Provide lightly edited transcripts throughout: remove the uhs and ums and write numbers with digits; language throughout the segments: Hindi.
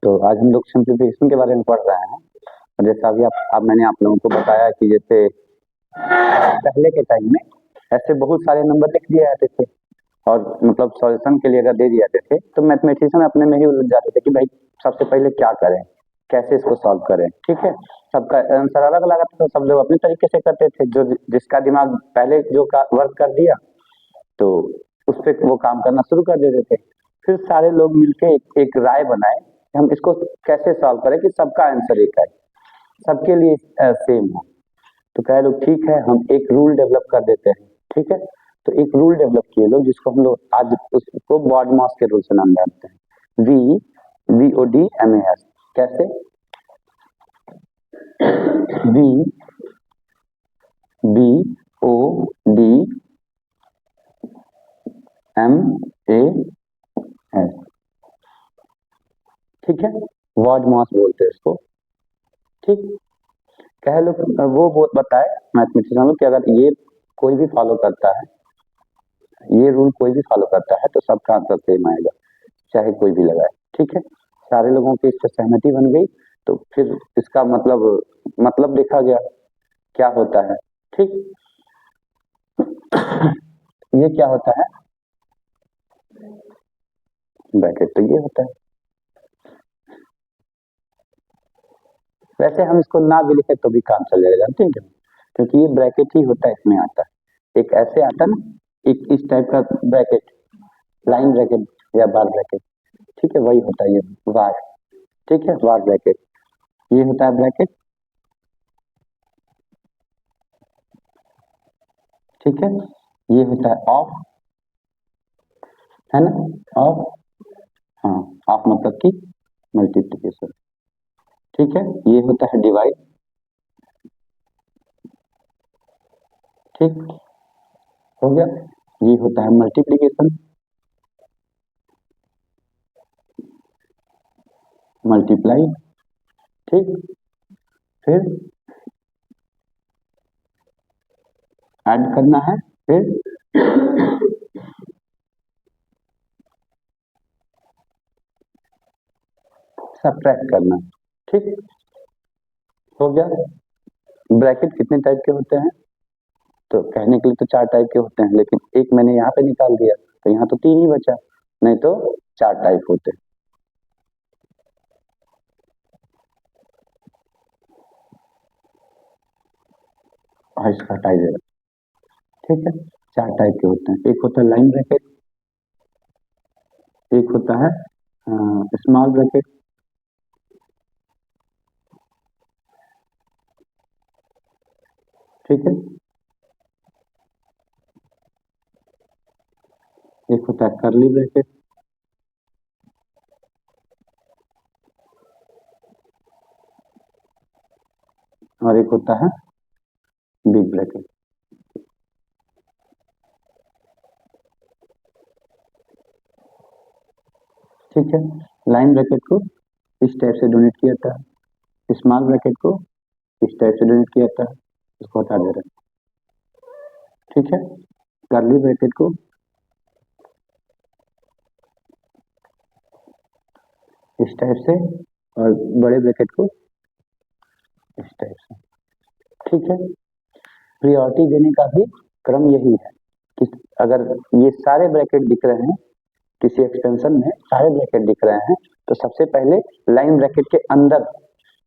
तो आज हम लोग सिंप्लीफिकेशन के बारे में पढ़ रहे हैं। और जैसा अभी आप मैंने आप लोगों को बताया कि जैसे पहले के टाइम में ऐसे बहुत सारे नंबर लिख दिए जाते थे और मतलब सॉल्यूशन के लिए अगर दे दिए जाते थे तो मैथमेटिशियन अपने में ही उलझ जाते थे कि भाई सबसे पहले क्या करें, कैसे इसको सॉल्व करें। ठीक है, सबका आंसर अलग अलग आता था, सब लोग अपने तरीके से करते थे। जो जिसका दिमाग पहले जो का वर्क कर दिया तो उस पे वो काम करना शुरू कर देते थे। फिर सारे लोग मिलके एक राय बनाए कि हम इसको कैसे सॉल्व करें कि सबका आंसर एक आए, सबके लिए सेम हो। तो कह लो ठीक है, हम एक रूल डेवलप कर देते हैं। ठीक है, तो एक रूल डेवलप किए लोग जिसको हम लोग आज उसको बॉडमास के रूल से नाम जानते हैं, VODMAS। कैसे? VODMAS। ठीक है, बॉडमास बोलते हैं इसको। ठीक, कह लो वो बताए मैथमेटिशियन लोग कि अगर ये कोई भी फॉलो करता है, ये रूल कोई भी फॉलो करता है तो सबका आंसर सेम आएगा, चाहे कोई भी लगाए। ठीक है, सारे लोगों की इस पर सहमति बन गई। तो फिर इसका मतलब देखा गया क्या होता है। ठीक, ये क्या होता है? ब्रैकेट तो ये होता है। वैसे हम इसको ना भी लिखे तो भी काम चल जाएगा, जानते हैं क्यों? क्योंकि ये ब्रैकेट ही होता है, इसमें आता है। एक ऐसे आता है ना, एक इस टाइप का ब्रैकेट, लाइन ब्रैकेट या बार ब्रैकेट। ठीक है, वही होता है ये बार। ठीक है, बार ब्रैकेट ये होता है ब्रैकेट। ठीक है, ये होता है ऑफ, है ना? ऑफ, हाँ, ऑफ मतलब कि मल्टीप्लीकेशन। ठीक है, ये होता है डिवाइड। ठीक, हो गया। ये होता है मल्टीप्लीकेशन, मल्टीप्लाई। ठीक, फिर ऐड करना है, फिर सब्ट्रैक्ट करना। ठीक, हो गया। ब्रैकेट कितने टाइप के होते हैं? तो कहने के लिए तो 4 टाइप के होते हैं, लेकिन एक मैंने यहाँ पे निकाल दिया तो यहाँ तो 3 ही बचा, नहीं तो 4 टाइप होते हैं। और इसका हटाई दे रहा। ठीक है, 4 टाइप के होते हैं। एक होता है लाइन ब्रैकेट, एक होता है स्मॉल ब्रैकेट, ठीक है, एक होता है कर्ली ब्रैकेट, और एक होता है बिग ब्रैकेट। ठीक है, लाइन ब्रैकेट को इस टाइप से डोनेट किया जाता है, स्मॉल ब्रैकेट को इस टाइप से डोनेट किया जाता है, इसको हटा दे रहे हैं। ठीक है, कर्ली ब्रैकेट को इस टाइप से और बड़े ब्रैकेट को इस टाइप से। ठीक है, प्रियोरिटी देने का भी क्रम यही है कि अगर ये सारे ब्रैकेट दिख रहे हैं किसी एक्सटेंशन में, सारे ब्रैकेट दिख रहे हैं, तो सबसे पहले लाइन ब्रैकेट के अंदर,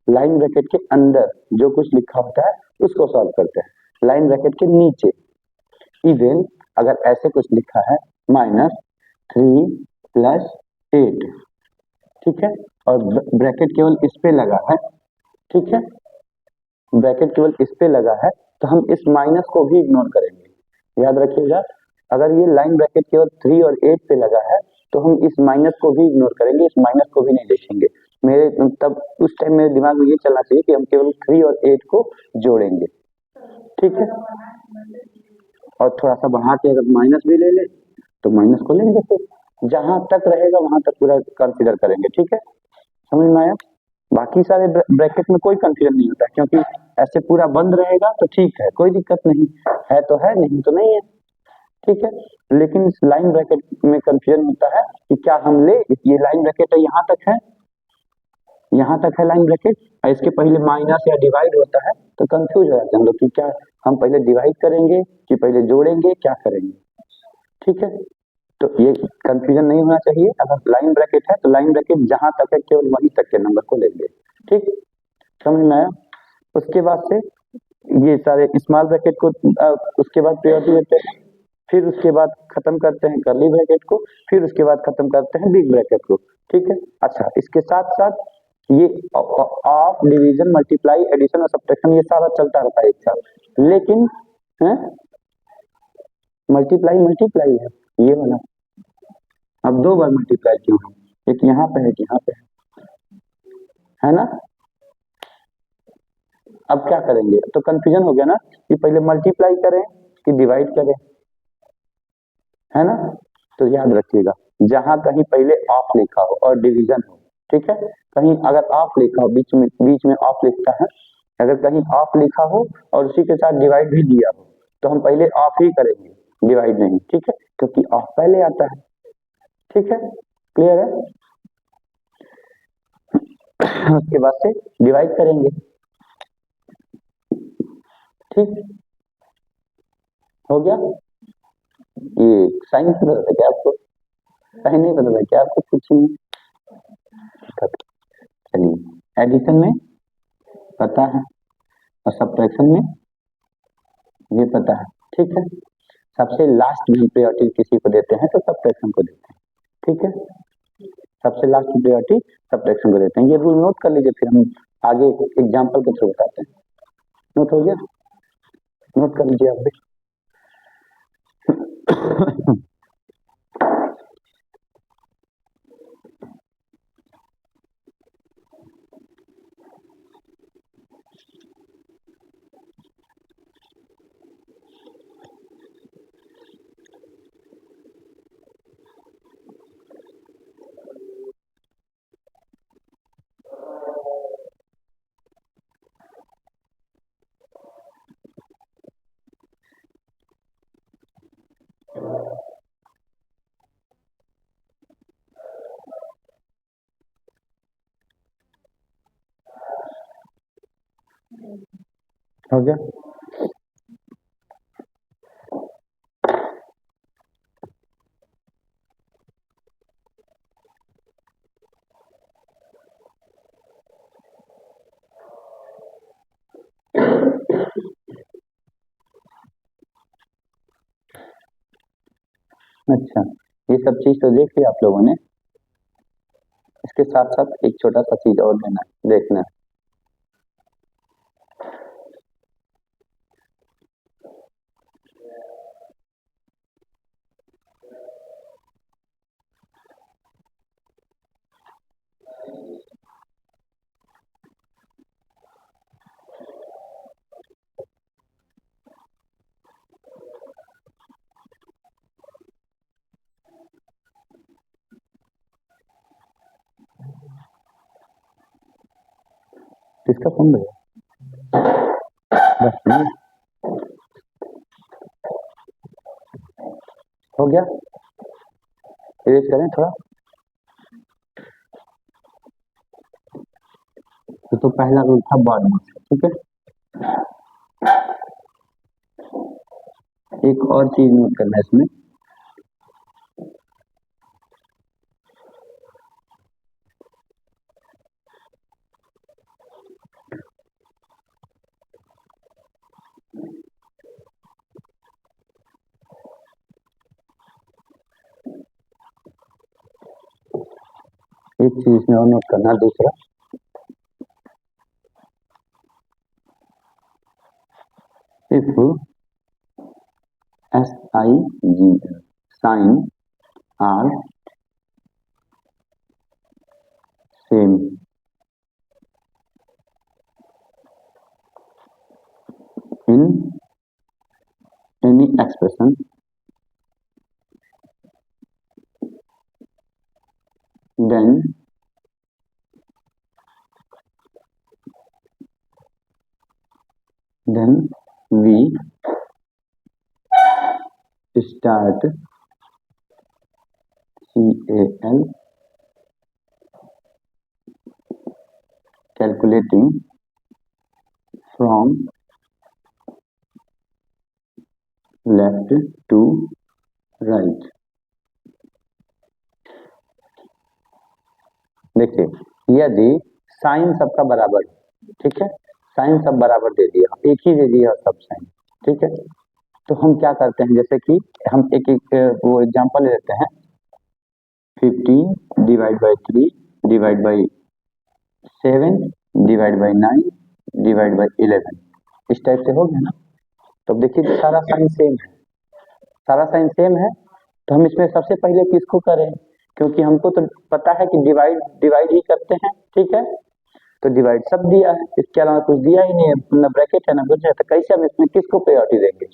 लाइन ब्रैकेट के अंदर जो कुछ लिखा होता है उसको सॉल्व करते हैं। लाइन ब्रैकेट के नीचे इवन अगर ऐसे कुछ लिखा है -3 + 8, ठीक है, और ब्रैकेट केवल इस पे लगा है, ठीक है, ब्रैकेट केवल इस पे लगा है, तो हम इस माइनस को भी इग्नोर करेंगे। याद रखिएगा, अगर ये लाइन ब्रैकेट केवल 3 और 8 पे लगा है तो हम इस माइनस को भी इग्नोर करेंगे, इस माइनस को भी नहीं देखेंगे। मेरे तब उस टाइम मेरे दिमाग में ये चलना चाहिए कि हम केवल 3 और 8 को जोड़ेंगे। ठीक है, और थोड़ा सा बढ़ा के अगर माइनस भी ले ले तो माइनस को लेंगे, फिर जहां तक रहेगा वहां तक पूरा कंसीडर करेंगे। ठीक है, समझ में आया? बाकी सारे ब्रैकेट में कोई कंफ्यूजन नहीं होता, क्योंकि ऐसे पूरा बंद रहेगा तो ठीक है, कोई दिक्कत नहीं है, तो है, नहीं तो नहीं है। ठीक है, लेकिन इस लाइन ब्रैकेट में कंफ्यूजन होता है कि क्या हम ले, ये लाइन ब्रैकेट है यहाँ तक है, यहाँ तक है लाइन ब्रैकेट, और इसके पहले माइनस या डिवाइड होता है तो कंफ्यूज हो जाते हैं हम लोग कि क्या हम पहले डिवाइड करेंगे कि पहले जोड़ेंगे, क्या करेंगे। ठीक है, तो ये कंफ्यूजन नहीं होना चाहिए। अगर लाइन ब्रैकेट है तो लाइन ब्रैकेट जहां तक है केवल वहीं तक के नंबर को लेंगे। ठीक, समझ में आया। उसके बाद से ये सारे स्मॉल ब्रैकेट को उसके बाद प्रायोरिटी देते हैं, फिर उसके बाद खत्म करते हैं कर्ली ब्रैकेट को, फिर उसके बाद खत्म करते हैं बिग ब्रैकेट को। ठीक है, अच्छा इसके साथ साथ ये ऑफ, डिवीजन, मल्टीप्लाई, एडिशन और सब्ट्रैक्शन ये सारा चलता रहता है एक साथ, लेकिन है मल्टीप्लाई मल्टीप्लाई है ये वाला। अब दो बार मल्टीप्लाई क्यों है, एक यहाँ पे है एक यहाँ पे है ना। अब क्या करेंगे, तो कंफ्यूजन हो गया ना कि पहले मल्टीप्लाई करें कि डिवाइड करें, है ना। तो याद रखिएगा जहां कहीं पहले ऑफ लिखा हो और डिवीजन हो, ठीक है, कहीं अगर ऑफ लिखा हो बीच में ऑफ लिखता है, अगर कहीं ऑफ लिखा हो और उसी के साथ डिवाइड भी दिया हो तो हम पहले ऑफ ही करेंगे, डिवाइड नहीं। ठीक है, क्योंकि ऑफ पहले आता है। ठीक है, क्लियर है। उसके बाद से डिवाइड करेंगे। ठीक, हो गया। ये साइन पता था क्या आपको, साइन नहीं पता था क्या आपको, कुछ नहीं। चलिए, एडिशन में पता है और सब्ट्रैक्शन में भी पता है। ठीक है, सबसे लास्ट में प्रायोरिटी किसी को देते हैं तो सब्ट्रैक्शन को देते हैं। ठीक है, सबसे लास्ट में प्रायोरिटी सब्ट्रैक्शन को देते हैं। ये रूल नोट कर लीजिए, फिर हम आगे एग्जांपल के थ्रू बताते हैं। नोट हो गया, नोट कर लीजिए आप भी। हो गया, अच्छा ये सब चीज तो देख लिया आप लोगों ने। इसके साथ साथ एक छोटा सा चीज और देना देखना है। किसका फोन भैया, बस नहीं। हो गया, इरेज करें थोड़ा। तो पहला रूल था बॉड मास। ठीक है, एक और चीज नोट करना है इसमें, एक चीज इसमें और नोट करना। दूसरा if SIGN sign are same in any expression then we start CAL calculating from left to right. देखिए, यदि साइन सबका बराबर है, ठीक है, साइन सब बराबर दे दिया, एक ही दे दिया सब साइन, ठीक है, तो हम क्या करते हैं, जैसे कि हम एक एक वो एग्जांपल ले लेते हैं, 15 divide by 3 divide by 7 divide by 9 divide by 11, इस टाइप से हो गया ना। तो अब देखिए सारा साइन सेम है, सारा साइन सेम है, तो हम इसमें सबसे पहले किसको करें, क्योंकि हमको तो पता है कि डिवाइड डिवाइड ही करते हैं, ठीक है, तो डिवाइड सब दिया है, इसके अलावा कुछ दिया ही नहीं है, ना ब्रैकेट है ना कुछ है, तो कैसे हम इसमें किसको प्रायोरिटी देंगे।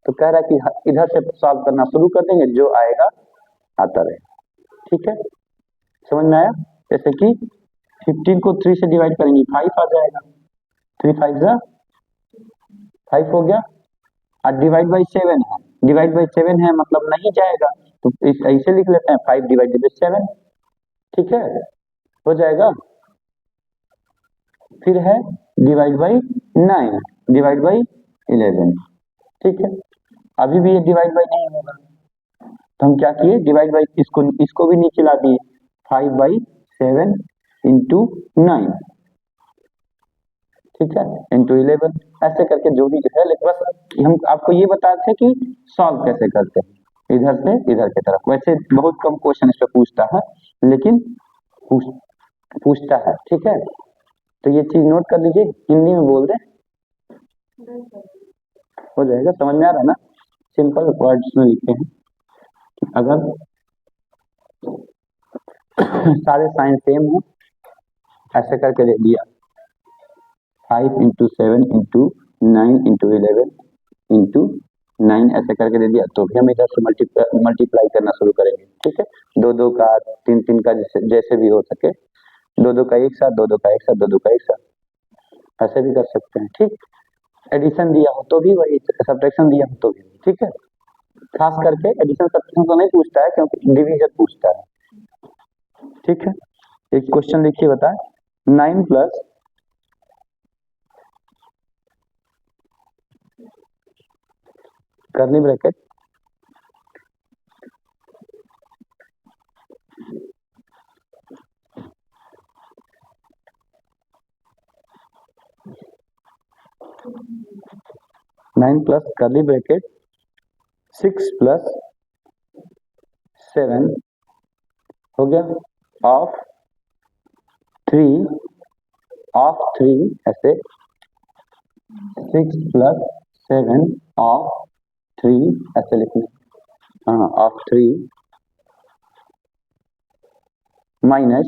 तो कह रहा है कि इधर से सॉल्व करना शुरू कर देंगे, जो आएगा आता रहे, ठीक है, समझ में आया। जैसे कि 15 को 3 से डिवाइड करेंगे 5 आ जाएगा, 3 5 जा 5 हो गया, और डिवाइड बाई 7 है, डिवाइड बाई 7 है मतलब नहीं जाएगा, तो ऐसे लिख लेते हैं 5 डिवाइडेड बाई 7, ठीक है, हो जाएगा। फिर है डिवाइड बाई 9 डिवाइड बाई 11, ठीक है, अभी भी ये डिवाइड बाई नहीं होगा, तो हम क्या किए, डिवाइड बाई इसको भी नीचे ला दिए, 5 बाई 7 इंटू 9, ठीक है, इंटू 11, ऐसे करके जो भी है, लेकिन बस हम आपको ये बताते हैं कि सॉल्व कैसे करते हैं इधर से इधर की तरफ। वैसे बहुत कम क्वेश्चन इस पे पूछता है, लेकिन पूछता है, ठीक है, तो ये चीज नोट कर लीजिए, हिंदी में बोल दे, हो जाएगा, समझ में आ रहा है ना। सिंपल वर्ड्स में लिखे हैं कि अगर सारे साइन सेम हो, ऐसे करके दे दिया 5 इंटू 7 इंटू 9 इंटू 11 इंटू 9 ऐसे करके दे दिया, तो भी हम इधर से मल्टीप्लाई करना शुरू करेंगे, ठीक है, दो दो का तीन तीन का जैसे भी हो सके, दो दो का एक साथ, दो दो का एक साथ, दो दो का एक साथ, ऐसे भी कर सकते हैं, ठीक। एडिशन दिया हो तो भी वही, सब्ट्रैक्शन दिया हो तो भी, ठीक है, खास करके एडिशन सब्ट्रैक्शन तो नहीं पूछता है, क्योंकि डिवीजन पूछता है, ठीक है। एक क्वेश्चन लिखिए, बताए 9 plus curly bracket 9 plus curly bracket 6 plus 7 हो गया, ऑफ 3 ऐसे 6 प्लस 7 ऑफ 3 ऐसे लिखना, हाँ, ऑफ 3 माइनस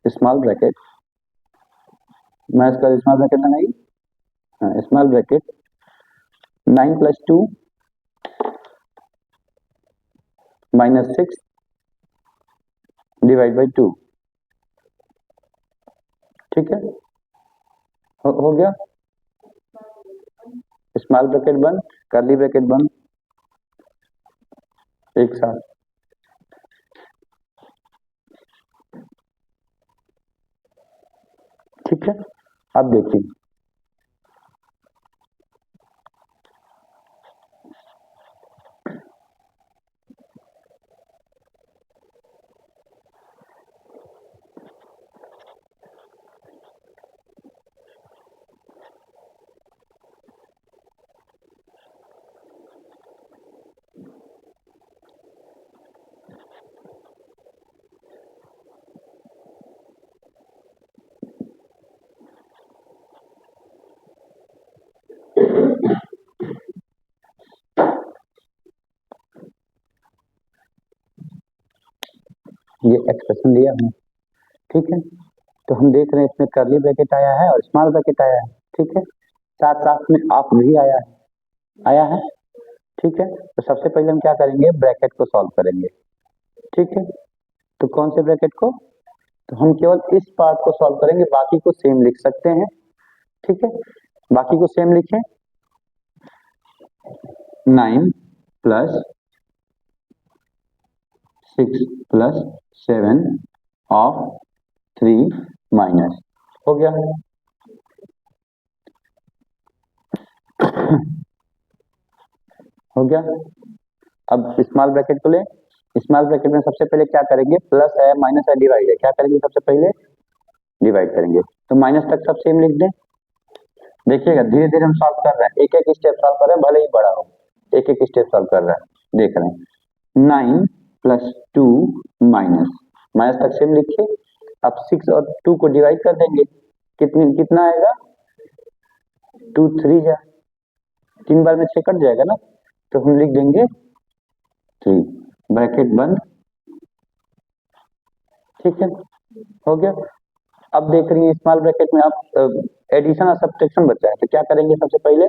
स्मॉल ब्रैकेट, मैं इसका स्मॉल ब्रैकेट लगाई, हाँ, small bracket 9 plus 2 minus 6 divide by 2, ठीक है, हो गया, स्मॉल ब्रैकेट बंद, कर्ली ब्रैकेट बंद, एक साथ, ठीक है। अब देखिए, ये एक्सप्रेशन दिया हूँ, ठीक है, तो हम देख रहे हैं इसमें कर्ली ब्रैकेट आया है और स्मॉल ब्रैकेट आया है, ठीक है, साथ साथ में ऑफ भी आया है, ठीक है, तो सबसे पहले हम क्या करेंगे, ब्रैकेट को सॉल्व करेंगे, ठीक है, तो कौन से ब्रैकेट को, तो हम केवल इस पार्ट को सॉल्व करेंगे, बाकी को सेम लिख सकते हैं, ठीक है, बाकी को सेम लिखें, 9 प्लस 6 प्लस 7 ऑफ 3 माइनस हो गया। हो गया। अब स्मॉल ब्रैकेट को ले, स्मॉल ब्रैकेट में सबसे पहले क्या करेंगे, प्लस है माइनस है डिवाइड है, क्या करेंगे सबसे पहले डिवाइड करेंगे, तो माइनस तक सब सेम लिख दें। देखिएगा धीरे धीरे हम सॉल्व कर रहे हैं, एक एक स्टेप सॉल्व कर रहे हैं, भले ही बड़ा हो, एक एक स्टेप सॉल्व कर रहे हैं, देख रहे हैं। 9 प्लस 2 माइनस, माइनस तक सेम लिखिए। अब 6 और 2 को डिवाइड कर देंगे, कितना आएगा, 2 3 जा, 3 बार में 6 कट जाएगा ना, तो हम लिख देंगे 3, ब्रैकेट बंद। ठीक है, हो गया। अब देख रही है स्मॉल ब्रैकेट में आप एडिशन और सब्ट्रैक्शन बचा है, तो क्या करेंगे सबसे पहले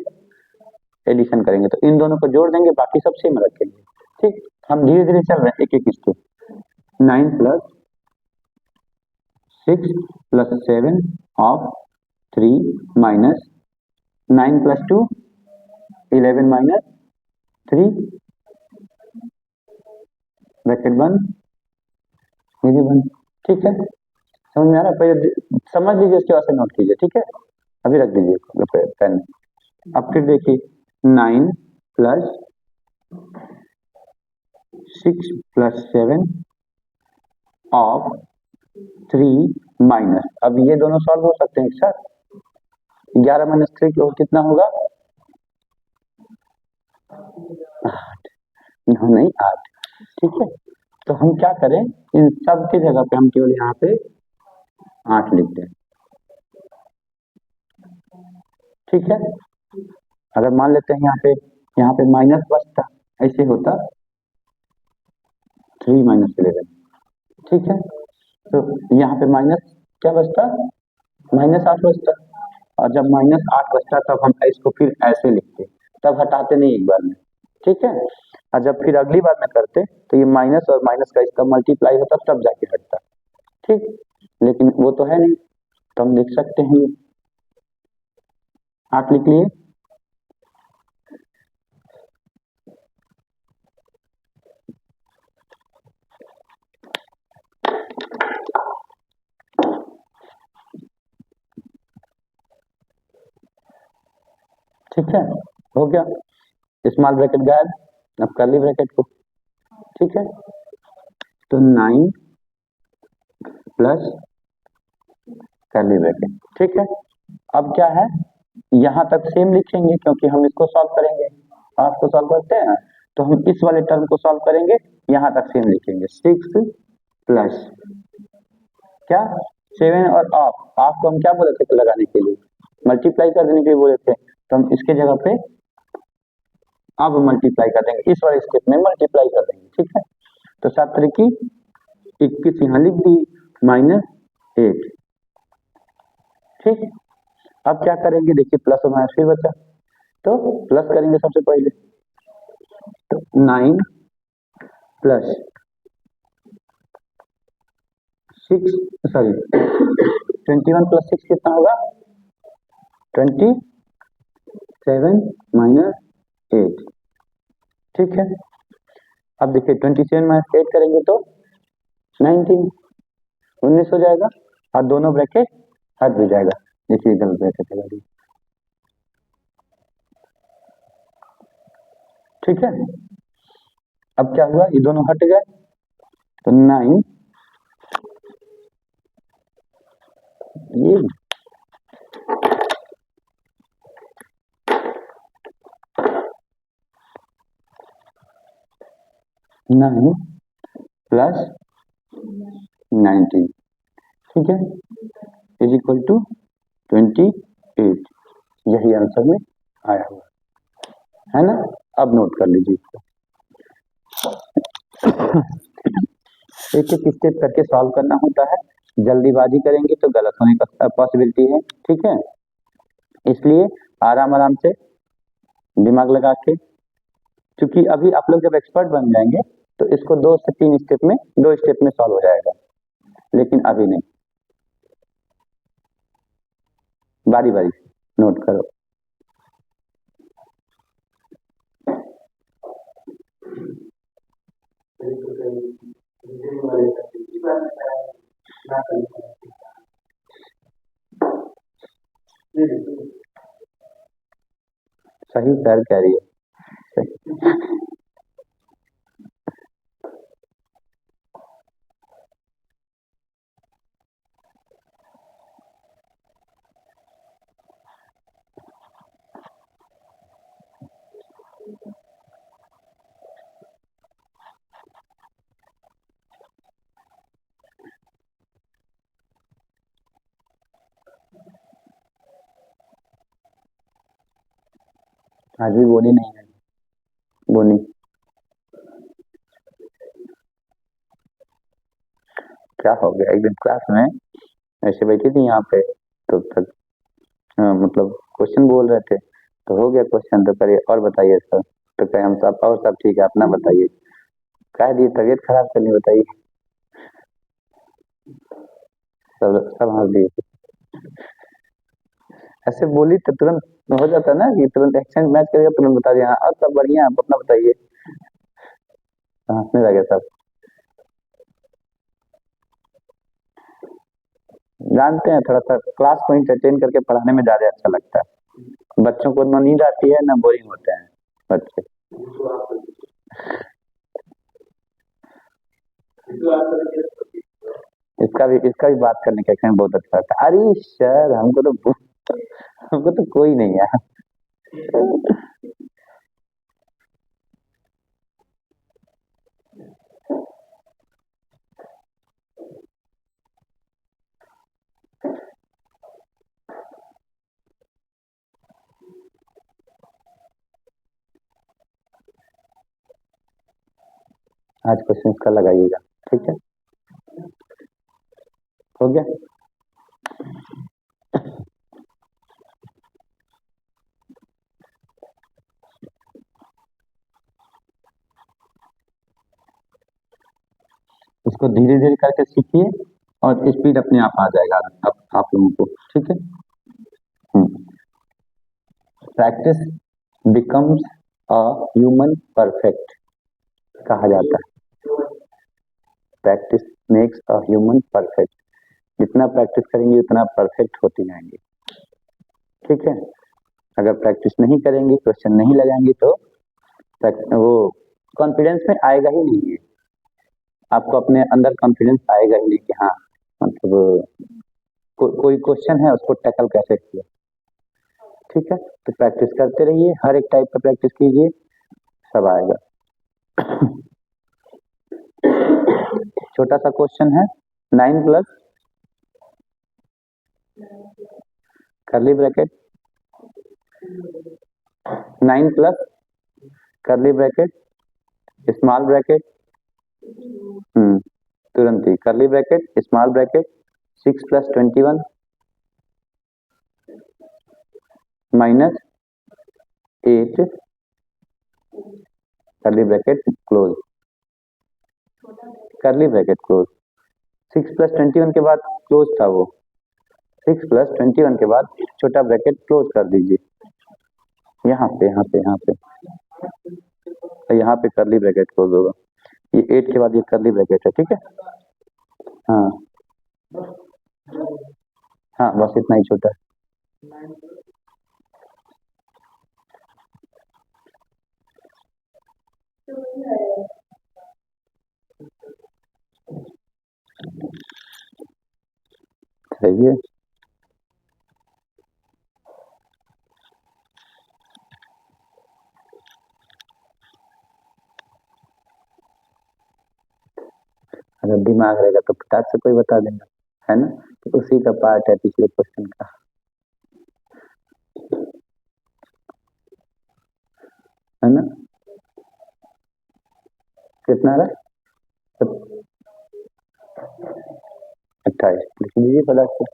एडिशन करेंगे, तो इन दोनों को जोड़ देंगे, बाकी सब सेम रखेंगे। ठीक, हम धीरे धीरे चल रहे हैं, एक एक step. 9 plus 6 plus 7 of 3 minus 9 plus 2 11 minus 3, bracket बंद, ये भी बंद। ठीक है, समझ में आ रहा है, पहले समझ लीजिए, उसके बाद से नोट कीजिए। ठीक है, अभी रख दीजिए पेन। अब फिर देखिए 9 प्लस 6 प्लस 7 ऑफ 3 माइनस, अब ये दोनों सॉल्व हो सकते हैं एक साथ, 11 माइनस 3 को कितना होगा, 8, नहीं 8। ठीक है, तो हम क्या करें, इन सब की जगह पे हम केवल यहाँ पे 8 लिख दें। ठीक है, अगर मान लेते हैं यहाँ पे माइनस बचता, ऐसे होता 3 माइनस 11। ठीक है, तो यहाँ पे माइनस क्या बचता, माइनस 8 बचता, और जब माइनस 8 बचता तब हम इसको फिर ऐसे लिखते, तब हटाते नहीं एक बार में। ठीक है, और जब फिर अगली बार में करते तो ये माइनस और माइनस का इसका मल्टीप्लाई होता तब जाके हटता। ठीक, लेकिन वो तो है नहीं, तो हम लिख सकते हैं 8 लिख लिए। ठीक है, हो गया, स्मॉल ब्रैकेट गायब, अब कर्ली ब्रैकेट को। ठीक है, तो 9 प्लस कर्ली ब्रैकेट। ठीक है, अब क्या है, यहाँ तक सेम लिखेंगे क्योंकि हम इसको सॉल्व करेंगे, 5 को सॉल्व करते हैं, तो हम इस वाले टर्म को सॉल्व करेंगे, यहाँ तक सेम लिखेंगे। 6 प्लस क्या 7 और ऑफ को हम क्या बोले थे लगाने के लिए, मल्टीप्लाई कर देने के लिए बोले थे, तो हम इसके जगह पे अब मल्टीप्लाई कर देंगे, इस वाले स्टेप में मल्टीप्लाई कर देंगे। ठीक है, तो 7 तरीकी 21 यहाँ लिख दी, -8। ठीक, अब क्या करेंगे, देखिए प्लस और माइनस फिर बचा, तो प्लस करेंगे सबसे पहले, तो 9 प्लस 6 सॉरी 21 प्लस 6 कितना होगा, 27 माइनस 8। ठीक है, अब देखिए 27 माइनस 8 करेंगे तो 19 हो जाएगा, और दोनों ब्रैकेट हट भी जाएगा। देखिए डबल ब्रैकेट लगा दी। ठीक है, अब क्या हुआ, ये दोनों हट गए, तो 9 ये 9 प्लस 19, ठीक है, इज इक्वल टू 28, यही आंसर में आया हुआ है ना। अब नोट कर लीजिए इसको, एक एक स्टेप करके सॉल्व करना होता है, जल्दीबाजी करेंगे तो गलत होने का पॉसिबिलिटी है। ठीक है, इसलिए आराम आराम से दिमाग लगा के, क्योंकि अभी आप लोग जब एक्सपर्ट बन जाएंगे तो इसको 2 से 3 स्टेप में, 2 स्टेप में सॉल्व हो जाएगा, लेकिन अभी नहीं, बारी बारी से नोट करो। सही सर कह रही है। आज भी बोली नहीं है, बोनी। क्या हो गया, एक दिन क्लास में ऐसे बैठी थी यहाँ पे, तो तक मतलब क्वेश्चन बोल रहे थे, तो हो गया क्वेश्चन, तो करे और बताइए सर, तो कहे हम सब और सब ठीक है, अपना बताइए। कह दिए तबीयत खराब करनी, बताइए। सब सब हंस दिए। ऐसे बोली तो तुरंत हो जाता ना कि तुरंत एक्सेंट मैच करेगा, तुरंत बता दिया हाँ और सब बढ़िया, आप अपना बताइए। तो हंसने लगे सब। जानते हैं, थोड़ा सा क्लास को इंटरटेन करके पढ़ाने में ज्यादा अच्छा लगता है। बच्चों को ना नींद आती है ना बोरिंग होते हैं बच्चे। इसका भी बात करने का एक्सेंट बहुत अच्छा लगता है। अरे सर, हमको तो कोई नहीं है। आज क्वेश्चन इसका लगाइएगा, ठीक है, हो गया। इसको धीरे धीरे करके सीखिए और स्पीड अपने आप आ जाएगा आप लोगों को, ठीक है। Practice becomes a human perfect कहा जाता है। Practice makes a human perfect. जितना प्रैक्टिस करेंगे उतना परफेक्ट होती जाएंगे, ठीक है। अगर प्रैक्टिस नहीं करेंगे, क्वेश्चन नहीं लगाएंगे, तो वो कॉन्फिडेंस में आएगा ही नहीं है। आपको अपने अंदर कॉन्फिडेंस आएगा ही नहीं कि हाँ, मतलब कोई क्वेश्चन है उसको टैकल कैसे किया, ठीक है। तो प्रैक्टिस करते रहिए, हर एक टाइप का प्रैक्टिस कीजिए, सब आएगा। छोटा सा क्वेश्चन है, 9 plus curly bracket, 9 plus curly bracket small bracket, तुरंत ही curly bracket small bracket 6 plus 21 minus 8 curly bracket close, curly bracket close. 6 plus 21 के बाद क्लोज था वो, 6 प्लस 21 के बाद छोटा ब्रैकेट क्लोज कर दीजिए, यहाँ पे यहाँ पे यहाँ पे, यहाँ पे करली ब्रैकेट क्लोज होगा। ये 8 के बाद ये करली ब्रैकेट है, ठीक है। हाँ हाँ, बस इतना ही छोटा है। सही है। अगर दिमाग रहेगा तो फटाक से कोई बता देगा, है ना। तो उसी का पार्ट है पिछले क्वेश्चन का, है ना। कितना रहा, 28 लिख लीजिए फटाक से।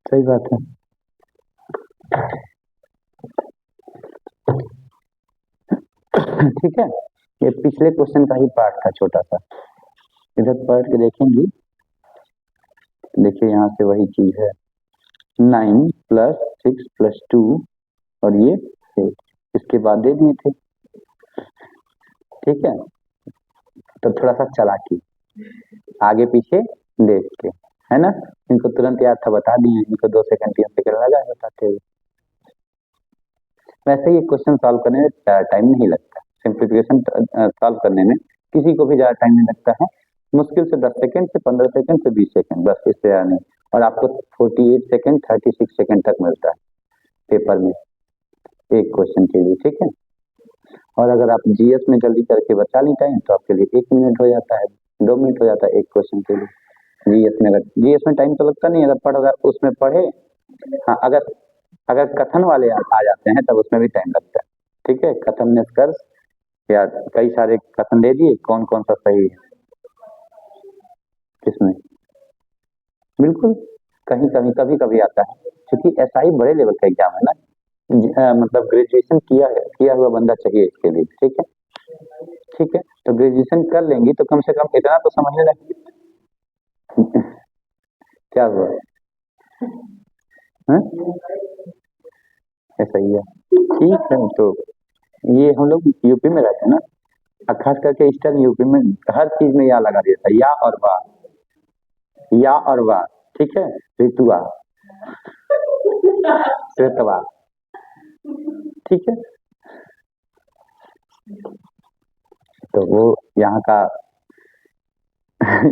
सही बात है। ठीक है, ये पिछले क्वेश्चन का ही पार्ट था छोटा सा, इधर पढ़ के देखेंगी। देखिए यहाँ से वही चीज है, 9 प्लस 6 प्लस 2 और ये 8, इसके बाद दे दिए थे, ठीक है। तो थोड़ा सा चालाकी, आगे पीछे देख के, है ना। इनको तुरंत याद था, बता दिए, इनको 2 सेकंड 3 सेकंड लगा बताते हुए। वैसे ये क्वेश्चन सॉल्व करने में टाइम नहीं लगता, सिंप्लीफिकेशन सॉल्व करने में किसी को भी ज़्यादा टाइम नहीं लगता है। मुश्किल से 10 सेकंड से 15 सेकंड से 20 सेकंड, बस इससे ज़्यादा नहीं। और आपको 48 सेकंड 36 सेकंड तक मिलता है पेपर में एक क्वेश्चन के लिए, ठीक है। और अगर आप जीएस में जल्दी करके बचा ली टाइम तो आपके लिए 1 मिनट हो जाता है, 2 मिनट हो जाता है एक क्वेश्चन के लिए। जीएस में, अगर जीएस में टाइम तो लगता नहीं, अगर उसमें पढ़े, हाँ, अगर अगर कथन वाले आ जाते हैं तब उसमें भी टाइम लगता है, ठीक है। कथन निष्कर्ष या कई सारे कथन दे दिए, कौन कौन सा सही है किसमें, बिल्कुल। कहीं कभी कभी कभी आता है, क्योंकि एसआई बड़े लेवल का एग्जाम है ना। मतलब ग्रेजुएशन किया हुआ बंदा चाहिए इसके लिए, ठीक है। ठीक है, तो ग्रेजुएशन कर लेंगी तो कम से कम इतना तो समझने लगे। क्या हुआ, हाँ? ऐसा ही है, ठीक है। तो ये हम लोग यूपी में रहते हैं ना, और खास करके ईस्टर्न यूपी में हर चीज में या लगा देता है, या और वाह, या और वाह, ठीक है। ऋतुआ, श्वेतवा, ठीक है। तो वो यहाँ का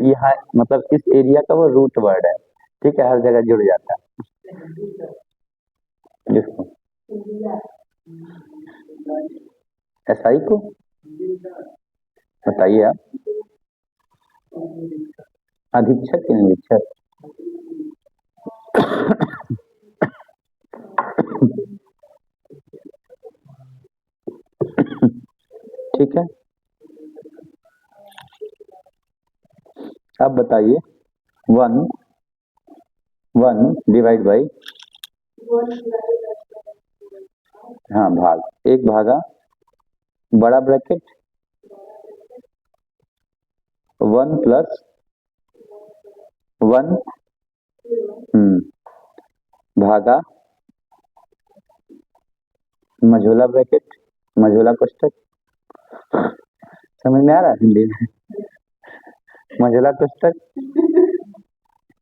यहाँ मतलब इस एरिया का वो रूट वर्ड है, ठीक है, हर जगह जुड़ जाता है। जिसको एसआई को बताइए आप, अधीक्षक की निरीक्षक, ठीक है। अब बताइए, 1 डिवाइड बाई, हाँ, भाग, एक भागा बड़ा ब्रैकेट 1 प्लस 1 भागा मझोला ब्रैकेट, मझोला कोष्टक, समझ में आ रहा है हिंदी में, मझोला कोष्टक,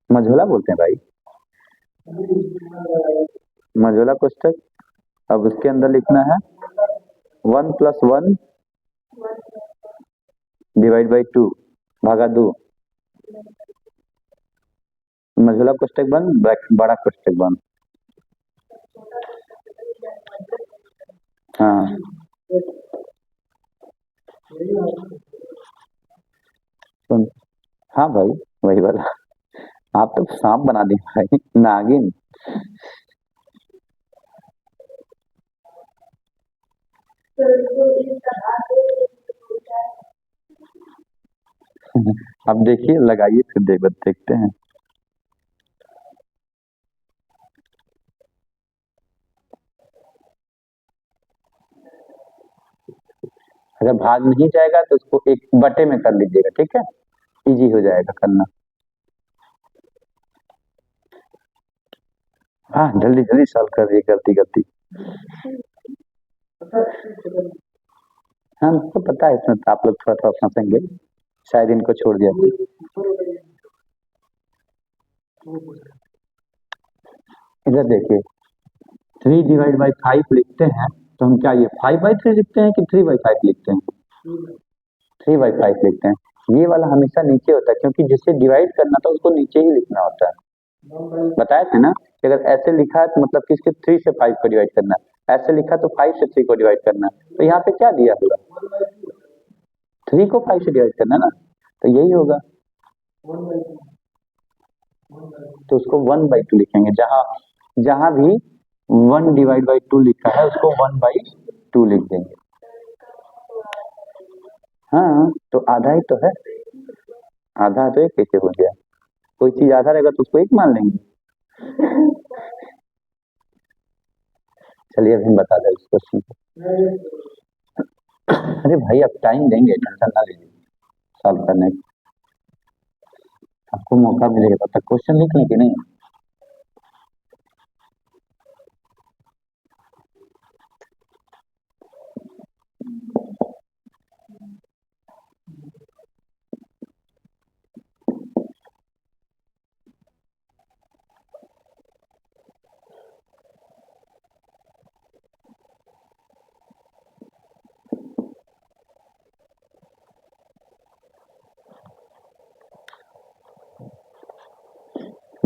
मझोला बोलते हैं भाई, मझोला कोष्टक। अब उसके अंदर लिखना है 1 प्लस 1 डिवाइड बाई 2 भागा 2, मझोला कोष्टक बंद, बड़ा कोष्टक बंद, हाँ। हाँ भाई, वही वाला, आप तो सांप बना दिए भाई, नागिन। अब देखिए, लगाइए, फिर देखते हैं। अगर भाग नहीं जाएगा तो उसको एक बटे में कर लीजिएगा, ठीक है, इजी हो जाएगा करना। हाँ, जल्दी जल्दी सॉल्व कर दिए, गलती गलती। हाँ, मुझको पता है, इसमें तो आप लोग थोड़ा थोड़ा फंसेंगे, शायद इनको छोड़ दिया तो। इधर देखिए, 3/5 लिखते हैं तो हम क्या ये 5/3 लिखते हैं कि 3/5 लिखते हैं? 3/5 लिखते हैं। ये वाला हमेशा नीचे होता है, क्योंकि जिसे डिवाइड करना था उसको नीचे ही लिखना होता है। बताए थे ना कि अगर ऐसे लिखा है तो मतलब किसके 3 से 5 को डिवाइड करना है, ऐसे लिखा तो 5 से 3 को डिवाइड करना है। तो यहाँ पे क्या दिया होगा, 3 को 5 से डिवाइड करना ना, तो यही होगा। तो उसको 1/2 लिखेंगे, जहां जहां भी 1/2 लिखा है उसको 1/2 लिख देंगे। हाँ, तो आधा ही तो है, आधा तो एक कैसे हो गया, कोई चीज आधा रहेगा तो उसको एक मान लेंगे। चलिए, अभी हम बता दें इस क्वेश्चन को। अरे भाई, अब टाइम देंगे, टेंशन ना लीजिए सॉल्व करने की, आपको मौका मिलेगा तब तक क्वेश्चन लिखने की नहीं।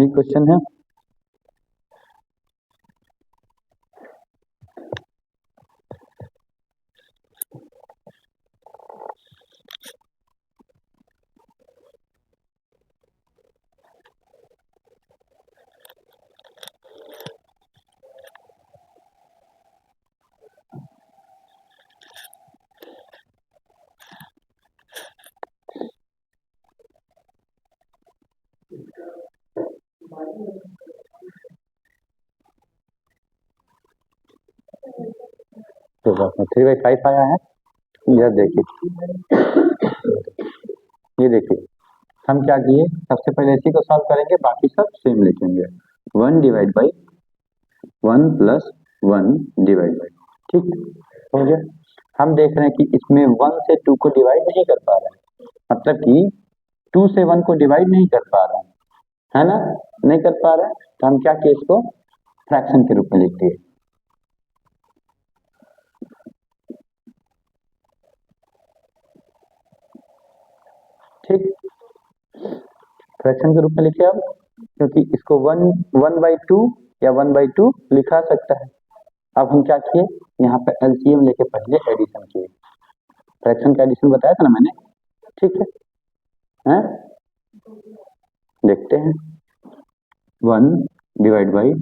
ये क्वेश्चन है। तो 3/5 आया है। यह देखिए, ये देखिए हम क्या किए, सबसे पहले इसी को सॉल्व करेंगे, बाकी सब सेम लिखेंगे। 1/1 प्लस 1 डिवाइड बाई, ठीक हो गया। हम देख रहे हैं कि इसमें 1 से 2 को डिवाइड नहीं कर पा रहे हैं, मतलब कि 2 से 1 को डिवाइड नहीं कर पा रहे हैं, है ना, नहीं कर पा रहे हैं, तो हम क्या किए, इसको फ्रैक्शन के रूप में लिख दिए। ठीक, फ्रैक्शन के रूप में लिखे अब, क्योंकि इसको 1/2 या 1/2 लिखा सकता है। अब हम क्या किए, यहाँ पे एलसीएम लेके पहले एडिशन किए। फ्रैक्शन का एडिशन बताया था ना मैंने, ठीक है, हैं? देखते हैं। 1 divide by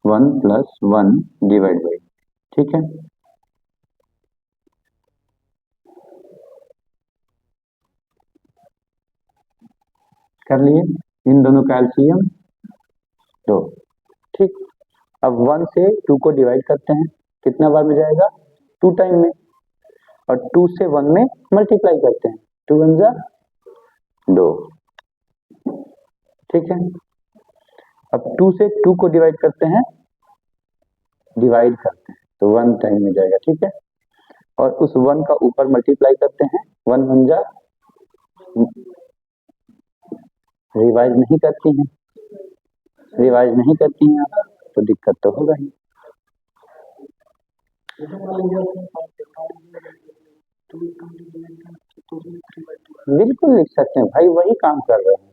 1 plus 1 divide by, ठीक है, कर लिए। इन दोनों का एलसीएम 2, ठीक। अब 1 से 2 को डिवाइड करते हैं, कितना बार में जाएगा, 2 टाइम में, और 2 से 1 में मल्टीप्लाई करते हैं, 2 1 जा 2, ठीक है। अब 2 से 2 को डिवाइड करते हैं, तो 1 टाइम में जाएगा, ठीक है, और उस 1 का ऊपर मल्टीप्लाई करते हैं, 1 1 जा, रिवाइज नहीं करती हैं, आप, तो दिक्कत तो होगा ही। बिल्कुल लिख सकते हैं भाई, वही काम कर रहे हैं।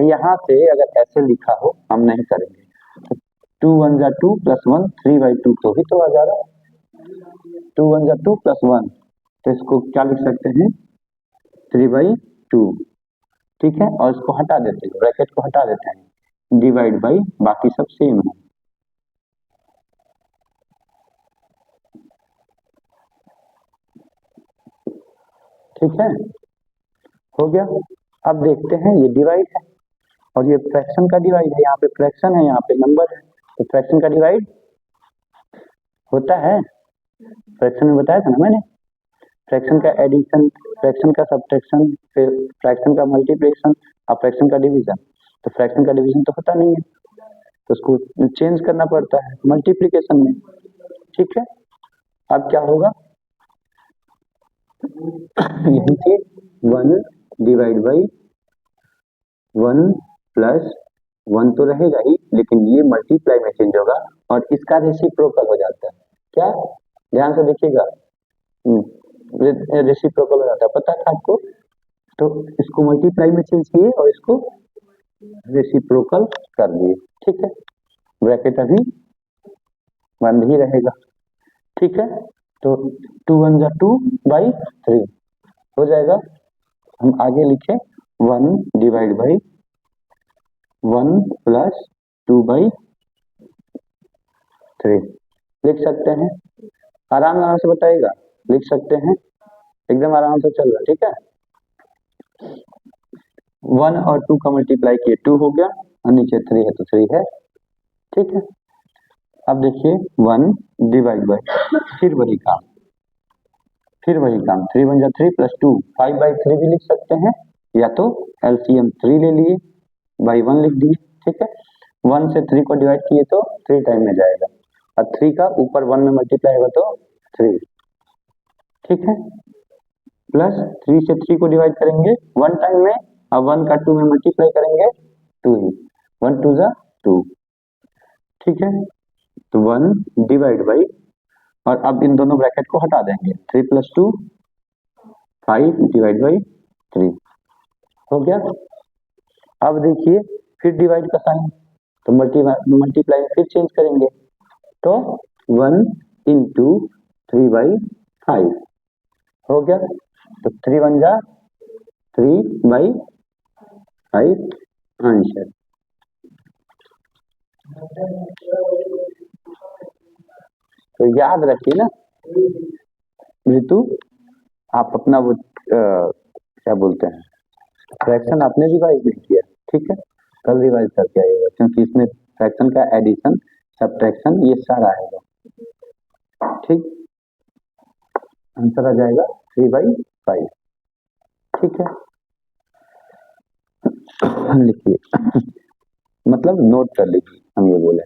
यहाँ से अगर ऐसे लिखा हो, हम नहीं करेंगे, तो 2 1 जा 2 प्लस 1 3/2 तो ही तो आ जा रहा है, 2 1 जा 2 प्लस 1, तो इसको क्या लिख सकते हैं, 3/2, ठीक है, और इसको हटा देते हैं, ब्रैकेट को हटा देते हैं, डिवाइड बाई, बाकी सब सेम है, ठीक है, हो गया। अब देखते हैं, ये डिवाइड है और ये फ्रैक्शन का डिवाइड है, यहाँ पे फ्रैक्शन है, यहाँ पे नंबर है, तो फ्रैक्शन का डिवाइड होता है। फ्रैक्शन में बताया था ना मैंने, फ्रैक्शन का एडिशन, फ्रैक्शन का सब्ट्रैक्शन, फिर फ्रैक्शन का मल्टीप्लिकेशन और फ्रैक्शन का डिवीजन। तो फ्रैक्शन का डिवीजन तो होता नहीं है, तो उसको चेंज करना पड़ता है मल्टीप्लिकेशन में, ठीक है। अब क्या होगा, यही चीज 1 डिवाइड बाई 1 प्लस 1 तो रहेगा ही, लेकिन ये मल्टीप्लाई में चेंज होगा और इसका रेसिप्रोकल हो जाता है। क्या, ध्यान से देखिएगा, रेसिप्रोकल हो जाता है, पता था आपको, तो इसको मल्टीप्लाई में चेंज किए और इसको रेसिप्रोकल कर दिए, ठीक है, ब्रैकेट अभी बंद ही रहेगा, ठीक है। तो 2 1 जा 2/3 हो जाएगा। हम आगे लिखे 1 डिवाइड बाई 1 प्लस 2/3 लिख सकते हैं, आराम आराम से बताइएगा, लिख सकते हैं, एकदम आराम से चल रहा है, ठीक है। 1 और 2 का मल्टीप्लाई किए 2 हो गया, और नीचे 3 है तो 3 है, ठीक है। अब देखिए 1 डिवाइड बाई, फिर वही काम, 3 1 जा 3 प्लस 2 5/3 भी लिख सकते हैं, या तो एलसीएम 3 ले लिए, बाई 1 लिख दिए, ठीक है। 1 से 3 को डिवाइड किए तो 3 टाइम में जाएगा, और 3 का ऊपर 1 में मल्टीप्लाई होगा तो 3, ठीक है, प्लस 3 से 3 को डिवाइड करेंगे 1 टाइम में, और 1 का 2 में मल्टीप्लाई करेंगे 2 ही, 1 2 जा 2, ठीक है। तो 1 डिवाइड बाई, और अब इन दोनों ब्रैकेट को हटा देंगे, 3 प्लस 2 5 डिवाइड बाई 3 हो गया। अब देखिए फिर डिवाइड का साइन, तो मल्टीप्लाई में फिर चेंज करेंगे, तो 1 into 3/5 हो गया। तो 3 1 जा 3/5 आंसर। तो याद रखिए ना ऋतु, आप अपना वो क्या बोलते हैं फ्रैक्शन आपने रिवाइज नहीं किया, ठीक है, कल रिवाइज करके आइएगा, क्योंकि इसमें फ्रैक्शन का एडिशन सब्ट्रैक्शन ये सारा आएगा, ठीक। आंसर आ जाएगा 3/5, ठीक है। लिखिए मतलब नोट कर लीजिए, हम ये बोले।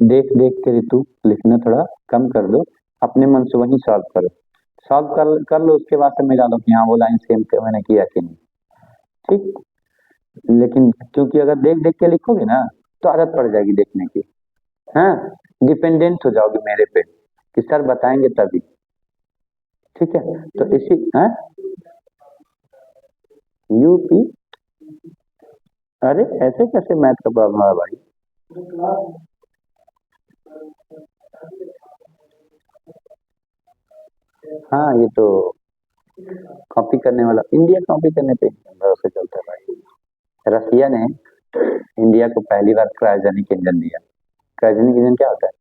देख देख के ऋतु लिखना थोड़ा कम कर दो, अपने मन से वही सॉल्व करो, सॉल्व कर लो, उसके बाद से मिला लो कि हाँ वो लाइन सेम मैंने किया कि नहीं, ठीक। लेकिन क्योंकि अगर देख देख के लिखोगे ना तो आदत पड़ जाएगी देखने की, हाँ, डिपेंडेंट हो जाओगे मेरे पे कि सर बताएंगे तभी, ठीक है। तो इसी यूपी, अरे ऐसे कैसे मैथ का प्रॉब्लम है भाई? हाँ ये तो कॉपी करने वाला, इंडिया कॉपी करने पे भरोसा चलता है भाई। रसिया ने इंडिया को पहली बार क्रायोजेनिक इंजन दिया। क्रायोजेनिक इंजन क्या होता है?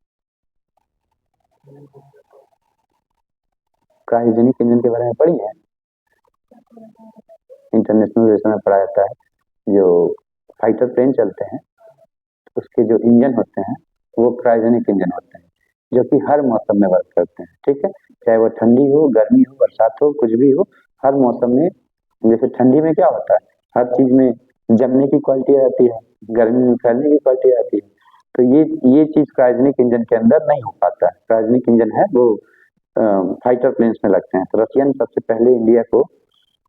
क्रायोजेनिक इंजन के बारे में पढ़ी है? इंटरनेशनल रेशन में पढ़ा जाता है। जो फाइटर प्लेन चलते हैं उसके जो इंजन होते हैं वो क्रायोजेनिक इंजन होते हैं, जो कि हर मौसम में वर्क करते हैं, ठीक है। चाहे वो ठंडी हो, गर्मी हो, बरसात हो, कुछ भी हो, हर मौसम में। जैसे ठंडी में क्या होता है, हर चीज में जमने की क्वालिटी आती है, गर्मी में फैलने की क्वालिटी आती है। तो ये चीज क्रायोजेनिक इंजन के अंदर नहीं हो पाता है। क्रायोजेनिक इंजन है वो फाइटर प्लेन्स में लगते हैं। तो रशिया ने सबसे पहले इंडिया को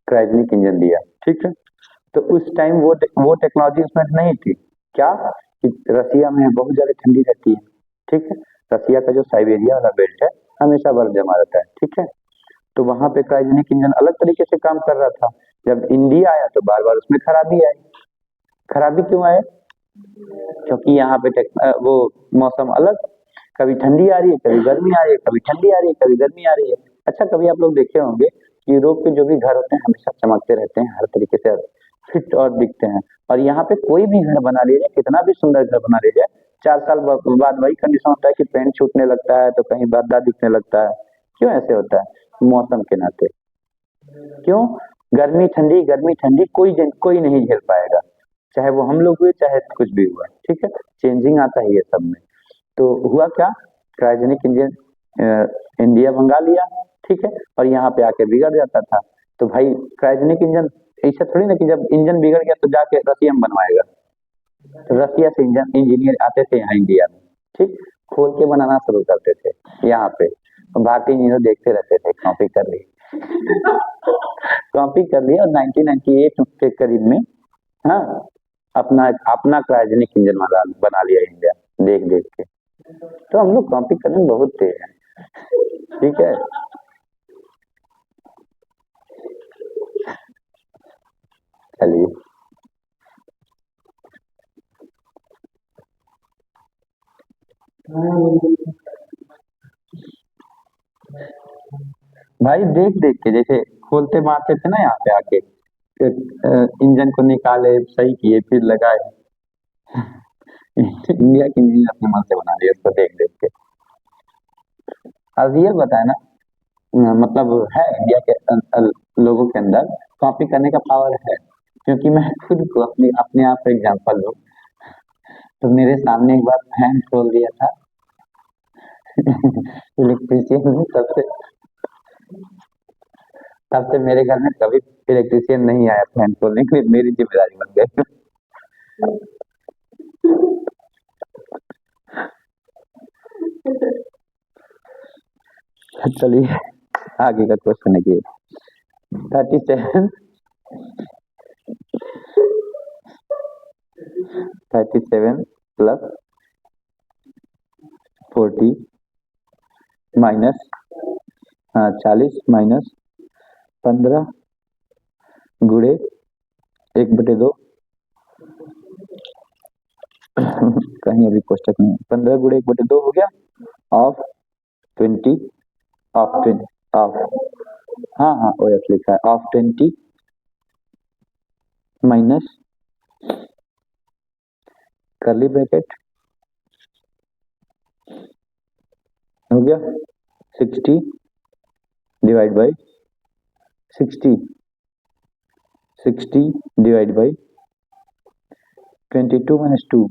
क्रायोजेनिक इंजन दिया, ठीक है। तो उस टाइम वो टेक्नोलॉजी उसमें नहीं थी, क्या कि रसिया में बहुत ज्यादा ठंडी रहती है, ठीक है। रसिया का जो साइबेरिया वाला बेल्ट है हमेशा बर्फ जमा रहता है, ठीक है। तो वहां पे क्रायोजेनिक इंजन अलग तरीके से काम कर रहा था। जब इंडिया आया तो बार बार उसमें खराबी आई। खराबी क्यों आए? क्योंकि यहाँ पे वो मौसम अलग, कभी ठंडी आ रही है, कभी गर्मी आ रही है, कभी ठंडी आ रही है, कभी गर्मी आ रही है। अच्छा, कभी आप लोग देखे होंगे कि यूरोप के जो भी घर होते हैं हमेशा चमकते रहते हैं, हर तरीके से फिट और दिखते हैं। और यहाँ पे कोई भी घर बना लीजिए, कितना भी सुंदर घर बना लीजिए, 4 साल बाद वही कंडीशन होता है कि पेंट छूटने लगता है, तो कहीं भद्दा दिखने लगता है। क्यों ऐसे होता है? मौसम के नाते। क्यों? गर्मी ठंडी कोई नहीं झेल पाएगा, चाहे वो हम लोग हुए चाहे कुछ भी हुआ, ठीक है। चेंजिंग आता है ये सब में। तो हुआ क्या, क्रायोजेनिक इंजन इंडिया मंगा लिया, ठीक है, और यहाँ पे आके बिगड़ जाता था। तो भाई क्रायोजेनिक इंजन ऐसा थोड़ी ना कि जब इंजन बिगड़ गया तो जाके रसिया में बनवाएगा। तो रसिया से इंजीनियर आते थे यहाँ इंडिया में, ठीक, खोल के बनाना शुरू करते थे यहाँ पे। तो भारतीय इंजीनियर देखते रहते थे, कॉपी कर ली कॉपी कर लिया, और 1998 के करीब में, हाँ, अपना अपना क्रायोजेनिक इंजन बना लिया इंडिया, देख देख के। तो हम लोग कॉपी करने में बहुत तेज हैं, ठीक है। चलिए, भाई देख देख के, जैसे खोलते मारते थे ना यहाँ पे आके, इंजन को निकाले, सही किए, फिर लगाए। इंडिया की इंजन अपने मन से बना लिया उसको देख देख के। और रियल बताए ना, मतलब है इंडिया के लोगों के अंदर कॉपी करने का पावर है, क्योंकि मैं खुद को अपनी अपने आप एग्जांपल लूं तो मेरे सामने एक बार फैन खोल दिया था इलेक्ट्रीशियन ने, तब से मेरे घर में कभी इलेक्ट्रीशियन नहीं आया फैन खोलने के लिए, मेरी जिम्मेदारी बन गई। चलिए आगे का क्वेश्चन है कि 37 प्लस 40 माइनस 40 माइनस 15 गुड़े 1/2 कहीं अभी कोष्टक नहीं, 15 गुड़े 1/2 हो गया ऑफ 20 ऑफ हाँ हाँ ओ एफ लिखा है ऑफ 20 माइनस कर्ली ब्रैकेट हो गया 60 divide by 60 divide by 22 minus 2